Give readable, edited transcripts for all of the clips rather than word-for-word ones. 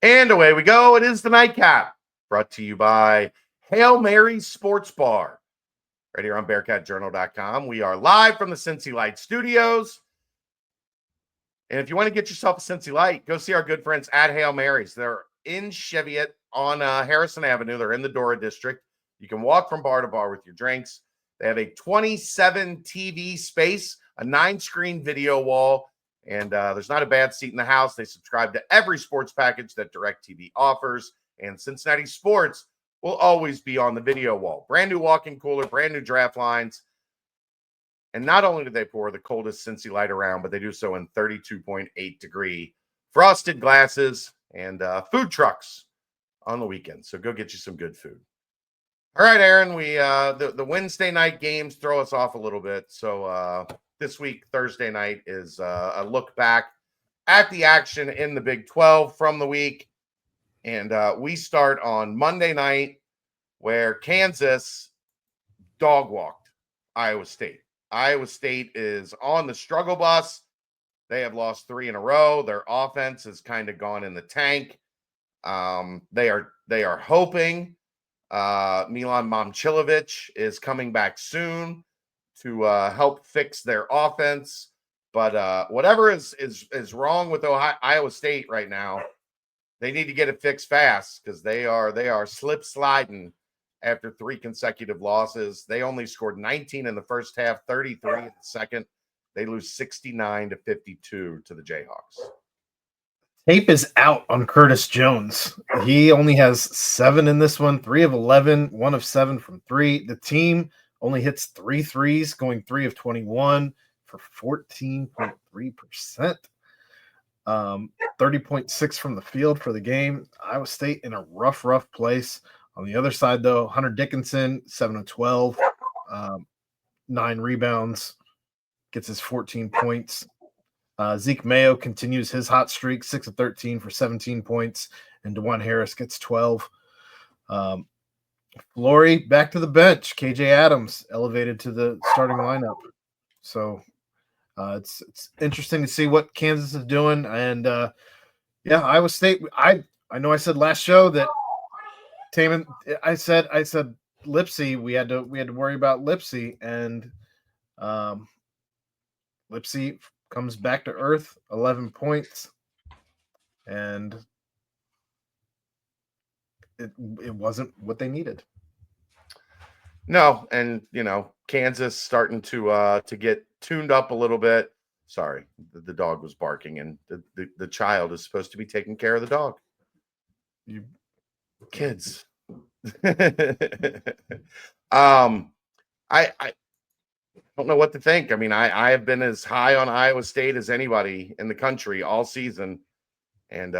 And away we go. It is the Nightcap, brought to you by Hail Mary Sports Bar, right here on BearcatJournal.com. We are live from the Cincy Light Studios. And if you want to get yourself a Cincy Light, go see our good friends at Hail Mary's. They're in Cheviot on Harrison Avenue. They're in the Dora District. You can walk from bar to bar with your drinks. They have a 27 TV space, a 9-screen video wall, and there's not a bad seat in the house. They subscribe to every sports package that DirecTV offers, and Cincinnati sports will always be on the video wall. Brand new walk-in cooler, brand new draft lines. And not only do they pour the coldest Cincy Light around, but they do so in 32.8 degree frosted glasses and food trucks on the weekend. So go get you some good food. All right, Aaron, we the Wednesday night games throw us off a little bit. So this week, Thursday night, is a look back at the action in the Big 12 from the week. And we start on Monday night, where Kansas dog walked Iowa State. Iowa State is on the struggle bus. They have lost 3 in a row. Their offense has kind of gone in the tank. They are hoping Milan Momcilovic is coming back soon to help fix their offense. But whatever is wrong with Iowa State right now, they need to get it fixed fast, because they are slip sliding after 3 consecutive losses. They only scored 19 in the first half, 33 in the second. They lose 69-52 to the Jayhawks. Tape is out on Curtis Jones. He only has 7 in this one, 3 of 11, 1 of 7 from 3. The team only hits 3 threes, going 3 of 21 for 14.3%. 30.6 from the field for the game. Iowa State in a rough place. On the other side, though, Hunter Dickinson, 7 of 12, 9 rebounds, gets his 14 points. Zeke Mayo continues his hot streak, 6 of 13 for 17 points, and DeJuan Harris gets 12. Flory back to the bench. KJ Adams elevated to the starting lineup. So it's interesting to see what Kansas is doing. And Iowa State. I know I said last show that Taman. I said Lipsy. We had to worry about Lipsy, and Lipsy comes back to earth, 11 points, and it wasn't what they needed. No, and Kansas starting to get tuned up a little bit. Sorry, the dog was barking, and the child is supposed to be taking care of the dog. You kids. I don't know what to think. I mean, I have been as high on Iowa State as anybody in the country all season, and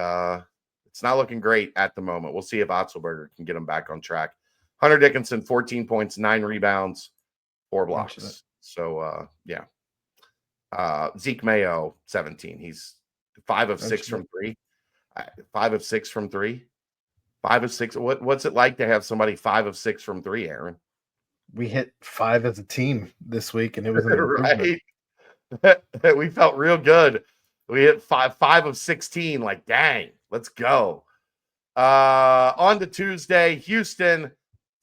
it's not looking great at the moment. We'll see if Otzelberger can get them back on track. Hunter Dickinson, 14 points, 9 rebounds, 4 blocks. So, Zeke Mayo, 17. He's 5 of 6 from 3. 5 of 6 from 3. 5 of 6. What's it like to have somebody 5 of 6 from 3, Aaron? We hit 5 as a team this week, and it was an improvement. Right. We felt real good. We hit 5 of 16. Like, dang, let's go. On to Tuesday, Houston,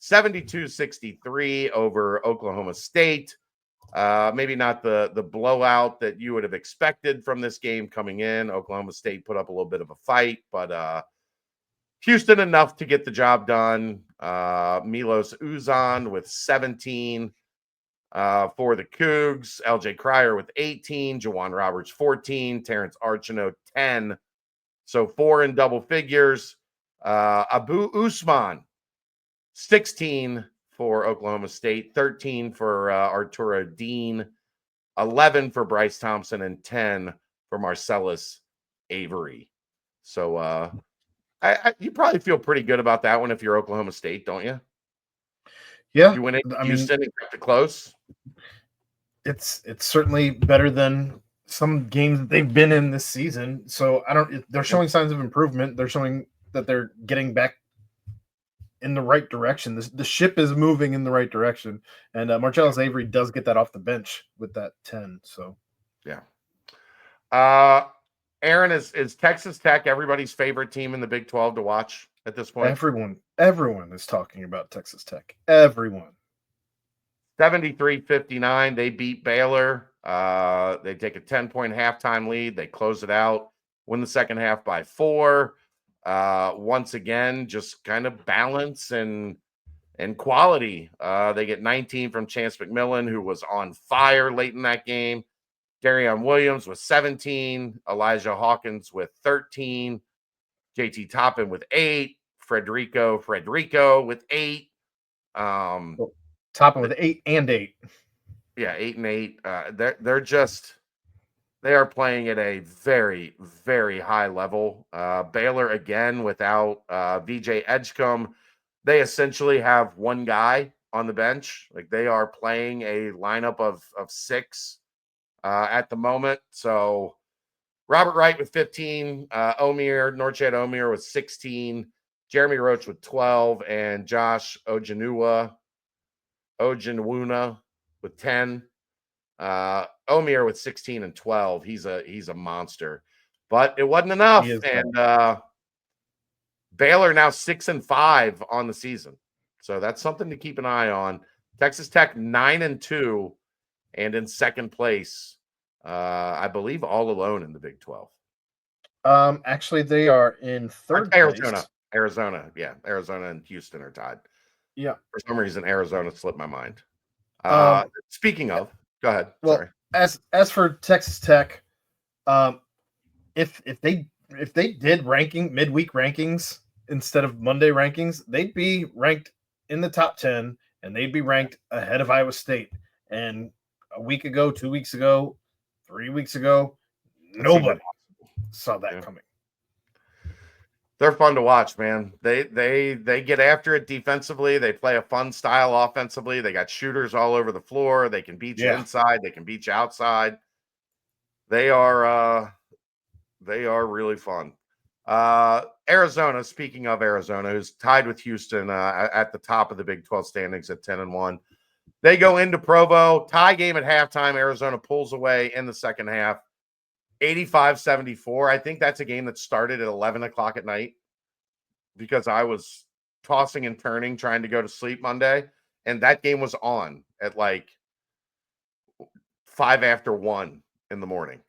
72-63 over Oklahoma State. Maybe not the blowout that you would have expected from this game coming in. Oklahoma State put up a little bit of a fight, but Houston enough to get the job done. Milos Uzan with 17 for the Cougs. LJ Cryer with 18. Jawan Roberts 14. Terrence Archino 10. So 4 in double figures. Abu Usman 16 for Oklahoma State. 13 for Arturo Dean. 11 for Bryce Thompson, and 10 for Marcellus Avery. So you probably feel pretty good about that one if you're Oklahoma State, don't you? Yeah, you win it. Houston and kept it close. It's certainly better than some games that they've been in this season. So they're showing signs of improvement. They're showing that they're getting back in the right direction. The ship is moving in the right direction, and Marcellus Avery does get that off the bench with that 10. So yeah. Aaron, is Texas Tech everybody's favorite team in the Big 12 to watch at this point? Everyone is talking about Texas Tech. Everyone. 73-59. They beat Baylor. They take a 10-point halftime lead. They close it out, win the second half by 4. Once again, just kind of balance and quality. They get 19 from Chance McMillan, who was on fire late in that game. Darion Williams with 17. Elijah Hawkins with 13. JT Toppin with 8. Frederico with 8. Topping with 8 and 8. Yeah, 8 and 8. They are playing at a very, very high level. Baylor again without VJ Edgecombe. They essentially have one guy on the bench. Like, they are playing a lineup of 6 at the moment. So Robert Wright with 15, Norchad Omier with 16, Jeremy Roach with 12, and Josh Ojanwuna with 10. Omier with 16 and 12. He's a monster. But it wasn't enough. And Baylor now 6-5 on the season. So that's something to keep an eye on. Texas Tech 9-2 and in second place. I believe all alone in the Big 12. Actually, they are in third place. Arizona. Yeah, Arizona and Houston are tied. Yeah. For some reason, Arizona slipped my mind. Speaking of, go ahead. Well, sorry. As for Texas Tech, if they did midweek rankings instead of Monday rankings, they'd be ranked in the top 10, and they'd be ranked ahead of Iowa State. And a week ago, 2 weeks ago, 3 weeks ago, nobody saw that coming. They're fun to watch, man. They get after it defensively. They play a fun style offensively. They got shooters all over the floor. They can beat you inside. They can beat you outside. They are really fun. Arizona, speaking of Arizona, who's tied with Houston at the top of the Big 12 standings at 10-1. They go into Provo, tie game at halftime. Arizona pulls away in the second half, 85-74. I think that's a game that started at 11 o'clock at night because I was tossing and turning trying to go to sleep Monday, and that game was on at like 5 after 1 in the morning.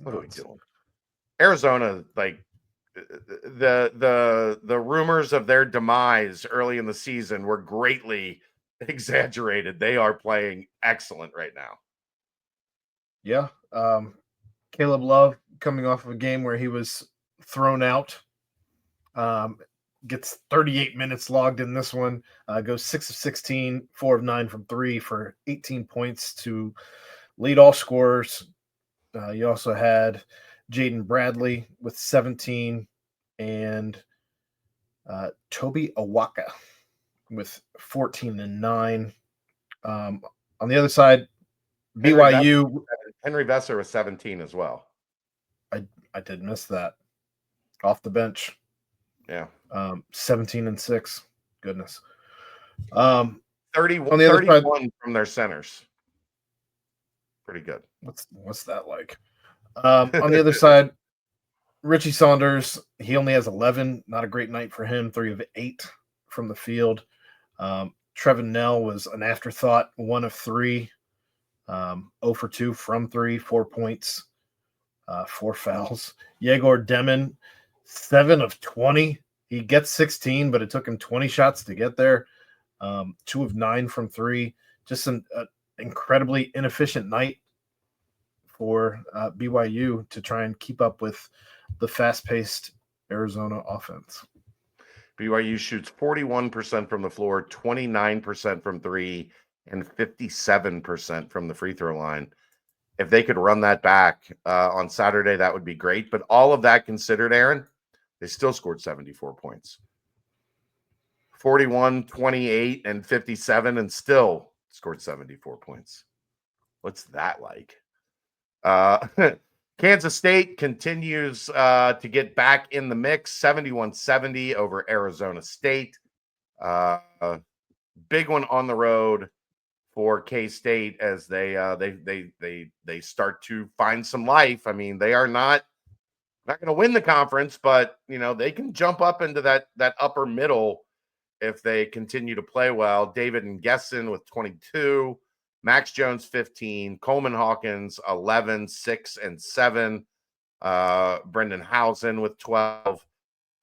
What are we doing? Arizona, like the rumors of their demise early in the season were greatly exaggerated. They are playing excellent right now. Yeah. Caleb Love coming off of a game where he was thrown out, gets 38 minutes logged in this one, goes 6 of 16, 4 of 9 from 3 for 18 points to lead all scorers. You also had Jaden Bradley with 17 and Toby Awaka with 14 and 9. On the other side, BYU. Henry Vesser was 17 as well. I did miss that. Off the bench. Yeah. 17 and 6. Goodness. 31 on the other side, from their centers. Pretty good. What's that like? On the other side, Richie Saunders, he only has 11. Not a great night for him. 3 of 8 from the field. Trevin Nell was an afterthought. 1 of 3. 0 for 2 from 3. 4 points. 4 fouls. Yegor Demin, 7 of 20. He gets 16, but it took him 20 shots to get there. 2 of 9 from 3. Just an incredibly inefficient night for BYU to try and keep up with the fast-paced Arizona offense. BYU shoots 41% from the floor, 29% from 3, and 57% from the free throw line. If they could run that back on Saturday, that would be great. But all of that considered, Aaron, they still scored 74 points. 41, 28, and 57, and still scored 74 points. What's that like? Kansas State continues to get back in the mix, 71-70 over Arizona State. Big one on the road for K-State as they start to find some life. I mean, they are not going to win the conference, but they can jump up into that upper middle if they continue to play well. David and Gesson with 22, Max Jones 15, Coleman Hawkins 11, 6 and 7, Brendan Housen with 12.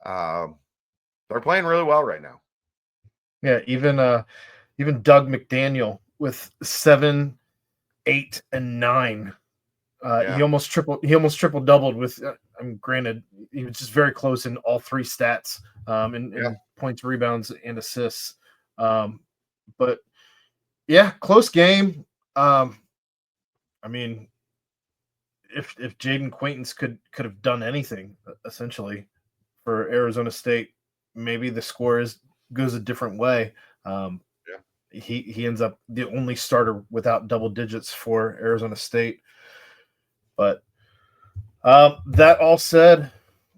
They're playing really well right now. Yeah, even Doug McDaniel with 7, 8, and 9. He almost triple doubled with. Granted, he was just very close in all three stats, in points, rebounds, and assists. But yeah, close game. I mean, if Jaden Quaintance could have done anything essentially for Arizona State, maybe the score goes a different way. He ends up the only starter without double digits for Arizona State. But that all said,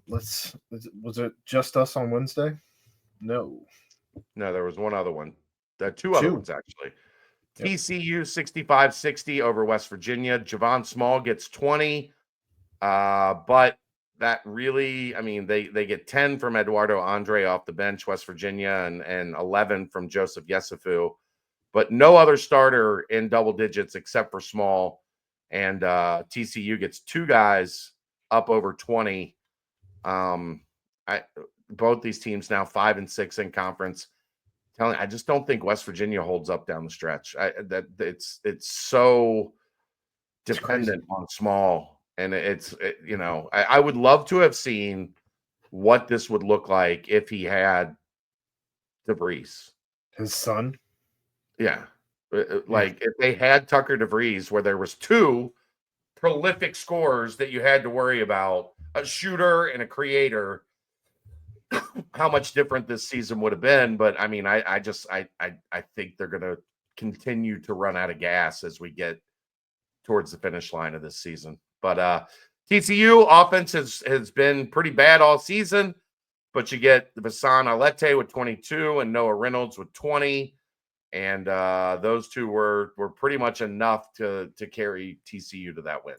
was it just us on Wednesday? No, there was one other one. Two other ones actually. Yep. TCU 65-60 over West Virginia. Javon Small gets 20, but that really, I mean, they get 10 from Eduardo Andre off the bench, West Virginia, and 11 from Joseph Yesufu, but no other starter in double digits except for Small. And TCU gets two guys up over 20. Both these teams now 5 and 6 in conference. I just don't think West Virginia holds up down the stretch. It's so dependent on Small, and I would love to have seen what this would look like if he had DeVries, his son. Yeah, like if they had Tucker DeVries, where there was two prolific scorers that you had to worry about, a shooter and a creator. How much different this season would have been. But I mean, I think they're going to continue to run out of gas as we get towards the finish line of this season. But TCU offense has been pretty bad all season, but you get Vasan Alete with 22 and Noah Reynolds with 20. And those two were pretty much enough to carry TCU to that win.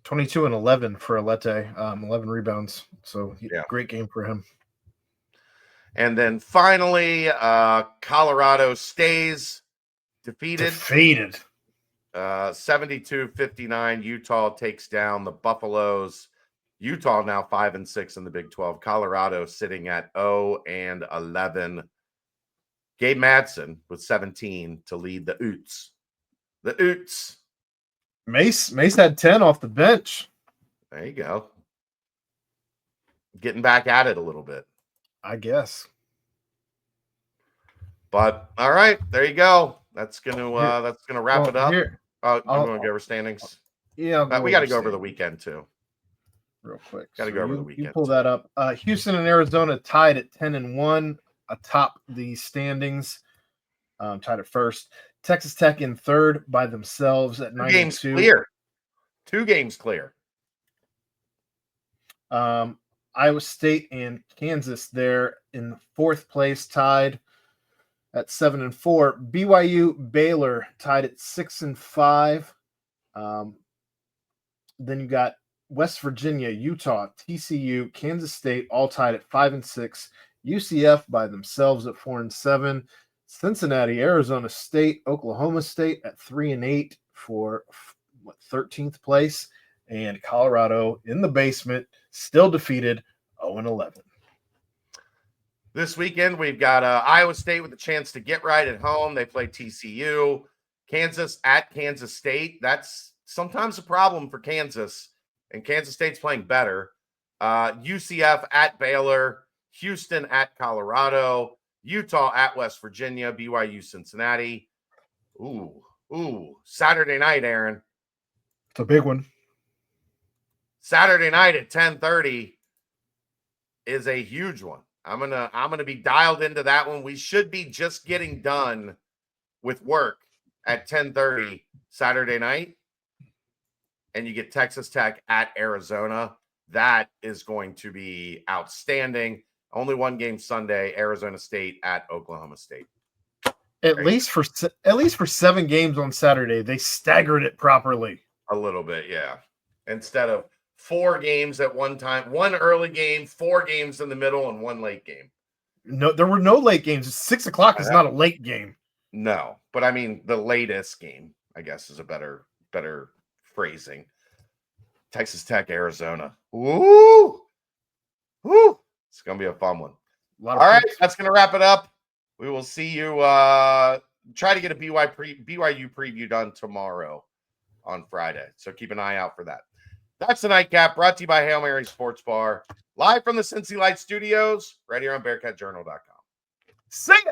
22 and 11 for Alete, 11 rebounds. So great game for him. And then finally, Colorado stays defeated. 72-59. Utah takes down the Buffaloes. Utah now 5 and 6 in the Big 12. Colorado sitting at 0 and 11. Gabe Madsen with 17 to lead the Utes. The Utes. Mace had 10 off the bench. There you go. Getting back at it a little bit, I guess. But all right, there you go. That's gonna wrap it up. I'm gonna go over standings. Yeah, we got to go over the weekend too, real quick. Got to go over the weekend. You pull that up. Houston and Arizona tied at 10 and 1 atop the standings. Tied at first. Texas Tech in third by themselves at 9 and 2. Clear. 2 games clear. Iowa State and Kansas there in fourth place, tied at 7 and 4. BYU, Baylor tied at 6 and 5. Then you got West Virginia, Utah, TCU, Kansas State, all tied at 5 and 6. UCF by themselves at 4 and 7. Cincinnati, Arizona State, Oklahoma State at 3 and 8 for 13th place. And Colorado in the basement, still defeated, 0 and 11. This weekend, we've got Iowa State with a chance to get right at home. They play TCU. Kansas at Kansas State. That's sometimes a problem for Kansas, and Kansas State's playing better. UCF at Baylor. Houston at Colorado. Utah at West Virginia. BYU, Cincinnati. Ooh. Saturday night, Aaron. It's a big one. Saturday night at 10:30 is a huge one. I'm gonna be dialed into that one. We should be just getting done with work at 10:30 Saturday night, and you get Texas Tech at Arizona. That is going to be outstanding. Only one game Sunday, Arizona State at Oklahoma State. At least for 7 games on Saturday, they staggered it properly. A little bit, yeah. Instead of 4 games at one time, 1 early game, 4 games in the middle, and 1 late game. No, there were no late games. 6 o'clock is not a late game. No, but I mean the latest game, I guess, is a better phrasing. Texas Tech, Arizona. Woo! Woo! It's gonna be a fun one. All right, that's gonna wrap it up. We will see you. Try to get a BYU preview done tomorrow on Friday. So keep an eye out for that. That's the Nightcap, brought to you by Hail Mary Sports Bar, live from the Cincy Light Studios, right here on BearcatJournal.com. See ya!